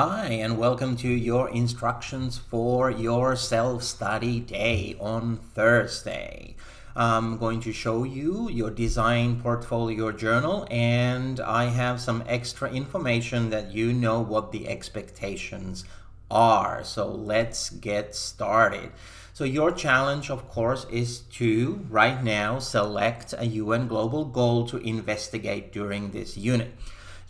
Hi, and welcome to your instructions for your self-study day on Thursday. I'm going to show you your design portfolio journal, and I have some extra information that you know what the expectations are. So let's get started. So your challenge, of course, is to right now select a UN global goal to investigate during this unit.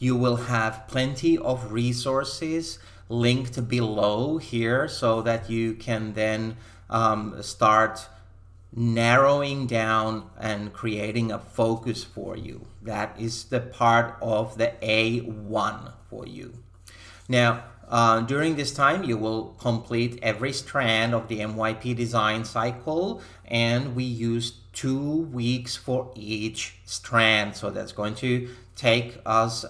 You will have plenty of resources linked below here so that you can then start narrowing down and creating a focus for you. That is the part of the A1 for you. Now, during this time, you will complete every strand of the MYP design cycle, and we use 2 weeks for each strand. So that's going to take us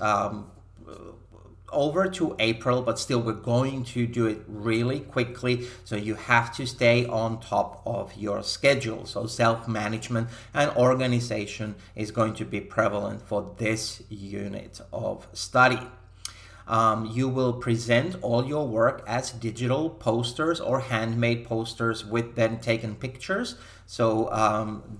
over to April, but still we're going to do it really quickly. So you have to stay on top of your schedule. So self-management and organization is going to be prevalent for this unit of study. You will present all your work as digital posters or handmade posters with then taken pictures. So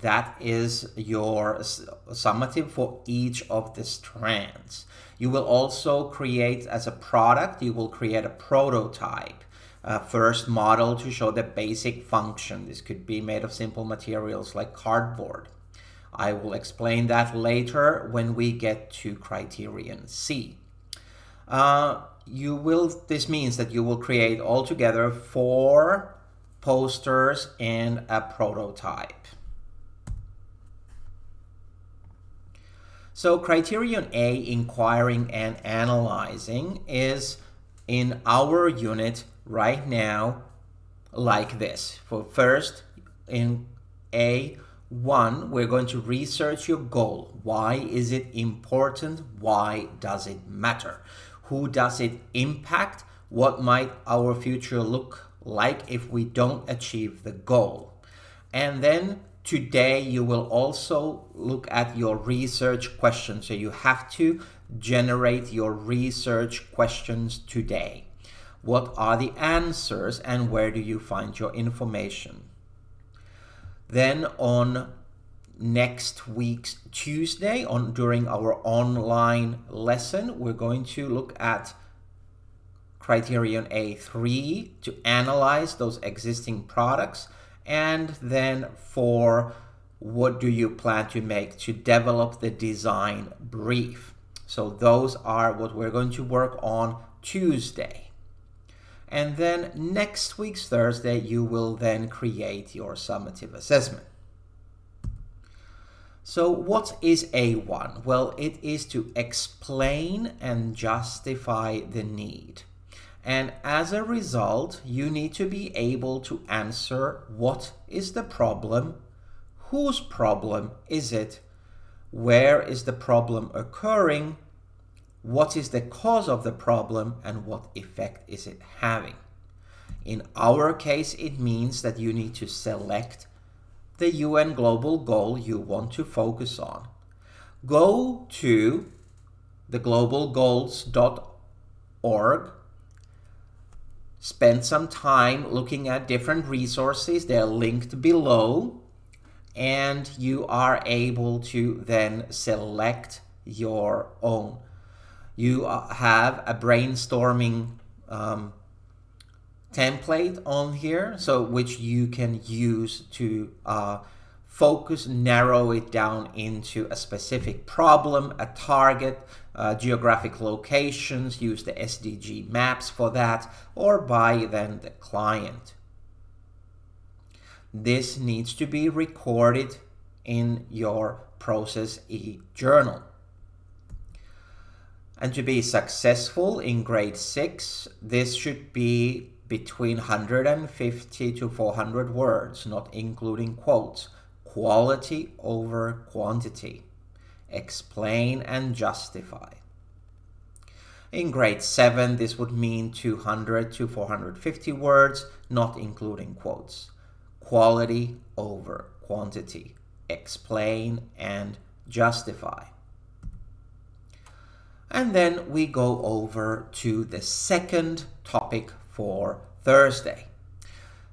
that is your summative for each of the strands. You will also create as a product, you will create a prototype. First model to show the basic function. This could be made of simple materials like cardboard. I will explain that later when we get to Criterion C. This means that you will create altogether 4 posters and a prototype. So Criterion A, inquiring and analyzing, is in our unit right now like this. For first, in A1, we're going to research your goal. Why is it important? Why does it matter? Who does it impact? What might our future look like if we don't achieve the goal? And then today you will also look at your research questions. So you have to generate your research questions today. What are the answers and where do you find your information? Then on next week's Tuesday, during our online lesson, we're going to look at Criterion A3 to analyze those existing products, and then for what do you plan to make to develop the design brief. So those are what we're going to work on Tuesday. And then next week's Thursday, you will then create your summative assessment. So what is A1? Well, it is to explain and justify the need. And as a result, you need to be able to answer what is the problem, whose problem is it, where is the problem occurring, what is the cause of the problem, and what effect is it having. In our case, it means that you need to select the UN global goal you want to focus on. Go to theglobalgoals.org. Spend some time looking at different resources. They're linked below. And you are able to then select your own. You have a brainstorming template on here, so which you can use to focus, narrow it down into a specific problem, a target, geographic locations, use the SDG maps for that, or by then the client. This needs to be recorded in your Process E journal. And to be successful in grade 6, this should be between 150 to 400 words, not including quotes. Quality over quantity. Explain and justify. In grade 7, this would mean 200 to 450 words, not including quotes. Quality over quantity. Explain and justify. And then we go over to the second topic for Thursday.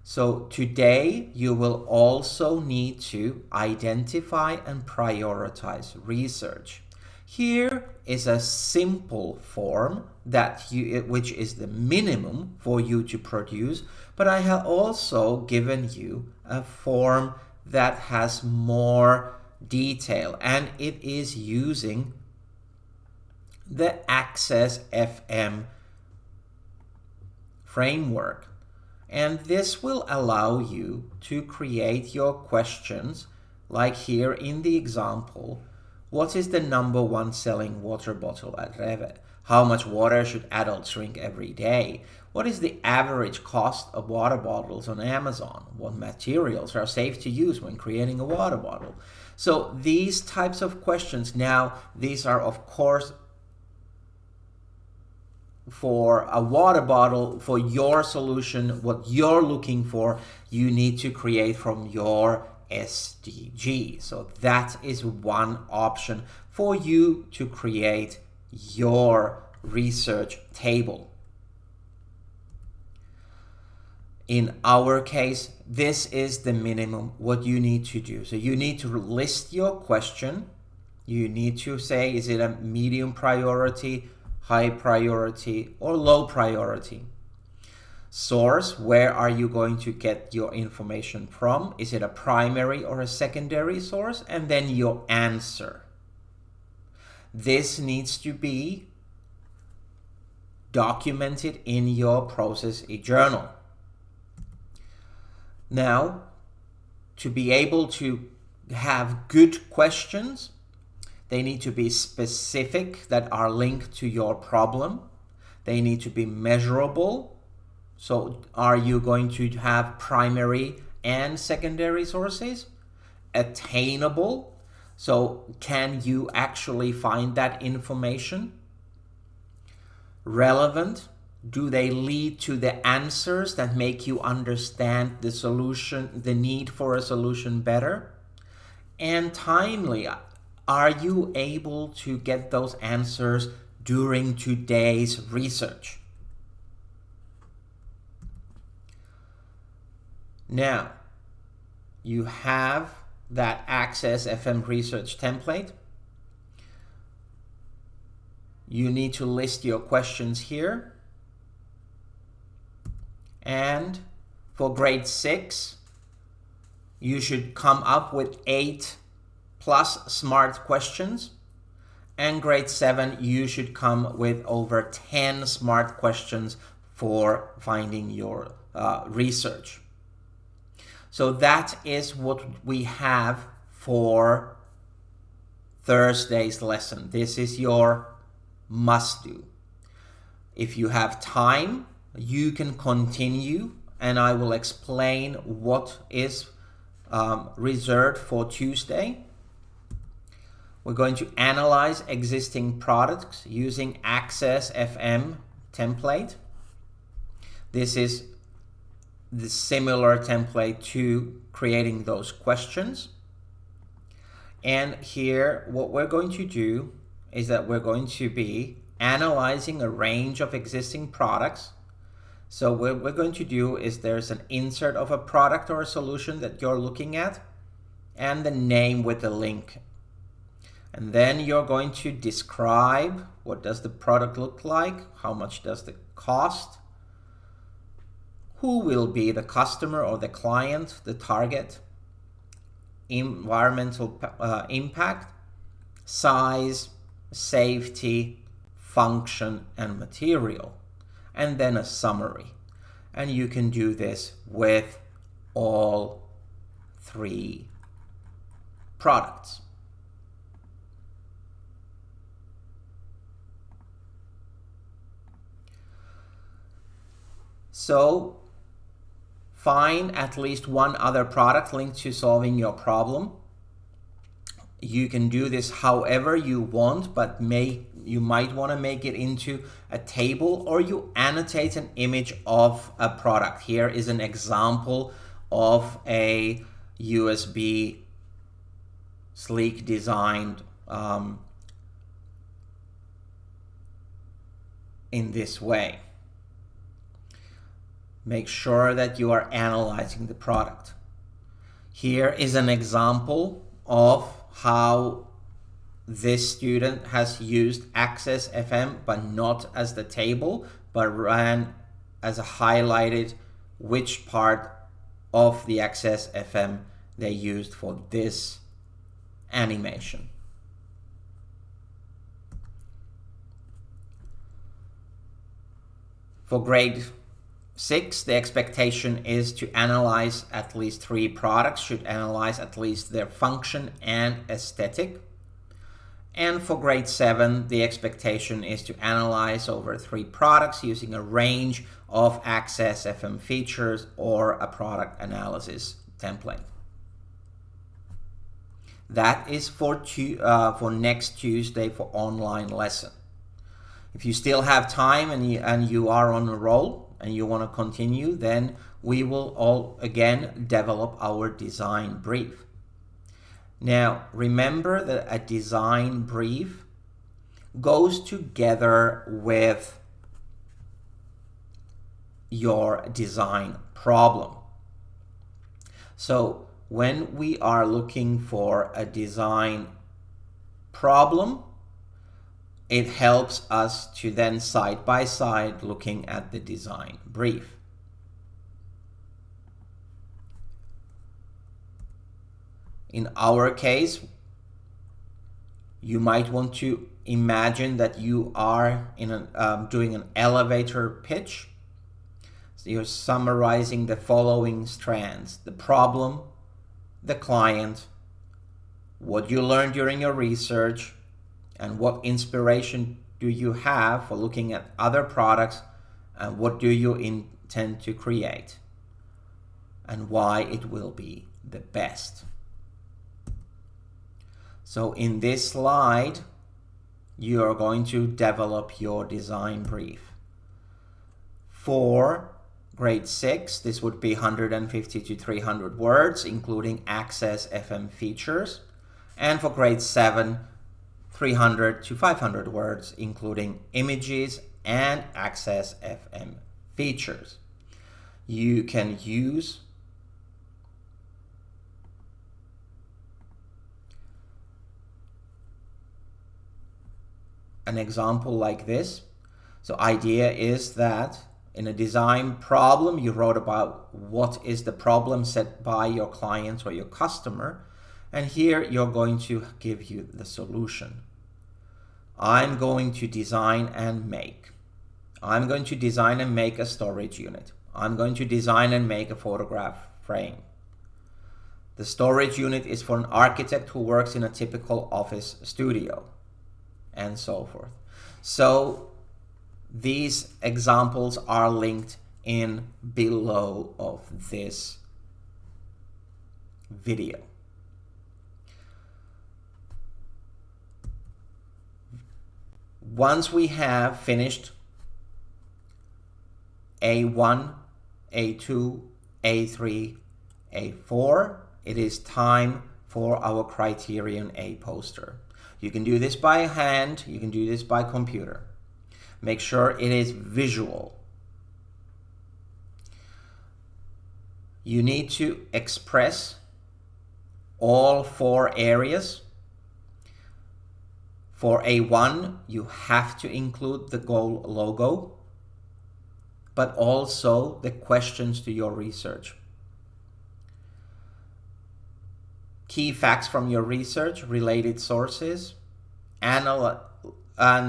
So today you will also need to identify and prioritize research. Here is a simple form which is the minimum for you to produce, but I have also given you a form that has more detail, and it is using the Access FM framework. And this will allow you to create your questions, like here in the example. What is the #1 selling water bottle at Rewe? How much water should adults drink every day? What is the average cost of water bottles on Amazon? What materials are safe to use when creating a water bottle? So these types of questions, now these are of course for a water bottle, for your solution, what you're looking for, you need to create from your SDG. So that is one option for you to create your research table. In our case, this is the minimum what you need to do. So you need to list your question. You need to say, is it a medium priority, high priority, or low priority? Source, where are you going to get your information from? Is it a primary or a secondary source? And then your answer. This needs to be documented in your process journal. Now, to be able to have good questions, they need to be specific, that are linked to your problem. They need to be measurable. So are you going to have primary and secondary sources? Attainable. So can you actually find that information? Relevant. Do they lead to the answers that make you understand the solution, the need for a solution better? And timely. Are you able to get those answers during today's research? Now, you have that Access FM research template. You need to list your questions here. And for grade 6, you should come up with 8+ smart questions. And grade 7, you should come with over 10 smart questions for finding your research. So that is what we have for Thursday's lesson. This is your must-do. If you have time, you can continue, and I will explain what is reserved for Tuesday. We're going to analyze existing products using Access FM template. This is the similar template to creating those questions. And here, what we're going to do is that we're going to be analyzing a range of existing products. So what we're going to do is there's an insert of a product or a solution that you're looking at, and the name with the link. And then you're going to describe what does the product look like, how much does it cost, who will be the customer or the client, the target, environmental impact, size, safety, function, and material, and then a summary. And you can do this with all 3 products. So find at least one other product linked to solving your problem. You can do this however you want, but you might want to make it into a table, or you annotate an image of a product. Here is an example of a USB sleek designed in this way. Make sure that you are analyzing the product. Here is an example of how this student has used Access FM, but not as the table, but ran as a highlighted which part of the Access FM they used for this animation. For grade 6, the expectation is to analyze at least 3 products, should analyze at least their function and aesthetic. And for grade 7, the expectation is to analyze over 3 products using a range of Access FM features or a product analysis template. That is for next Tuesday for online lesson. If you still have time and you are on a roll and you want to continue, then we will all again develop our design brief. Now, remember that a design brief goes together with your design problem. So when we are looking for a design problem, it helps us to then side by side looking at the design brief. In our case, you might want to imagine that you are doing an elevator pitch. So you're summarizing the following strands: the problem, the client, what you learned during your research, and what inspiration do you have for looking at other products, and what do you intend to create, and why it will be the best. So in this slide, you are going to develop your design brief. For grade 6, this would be 150 to 300 words, including Access FM features. And for grade 7, 300 to 500 words, including images and Access FM features. You can use an example like this. So idea is that in a design problem, you wrote about what is the problem set by your client or your customer. And here you're going to give you the solution. I'm going to design and make. I'm going to design and make a storage unit. I'm going to design and make a photograph frame. The storage unit is for an architect who works in a typical office studio, and so forth. So these examples are linked in below of this video. Once we have finished A1, A2, A3, A4, it is time for our Criterion A poster. You can do this by hand, you can do this by computer. Make sure it is visual. You need to express all 4 areas. For A1, you have to include the goal logo, but also the questions to your research. Key facts from your research, related sources, and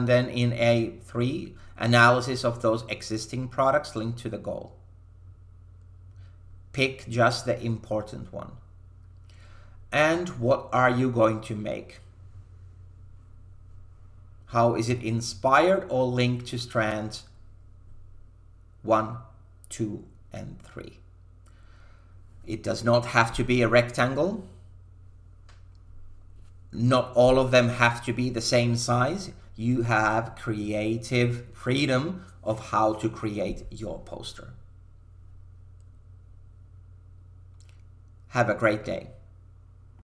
then in A3, analysis of those existing products linked to the goal. Pick just the important one. And what are you going to make? How is it inspired or linked to strands 1, 2, and 3? It does not have to be a rectangle. Not all of them have to be the same size. You have creative freedom of how to create your poster. Have a great day.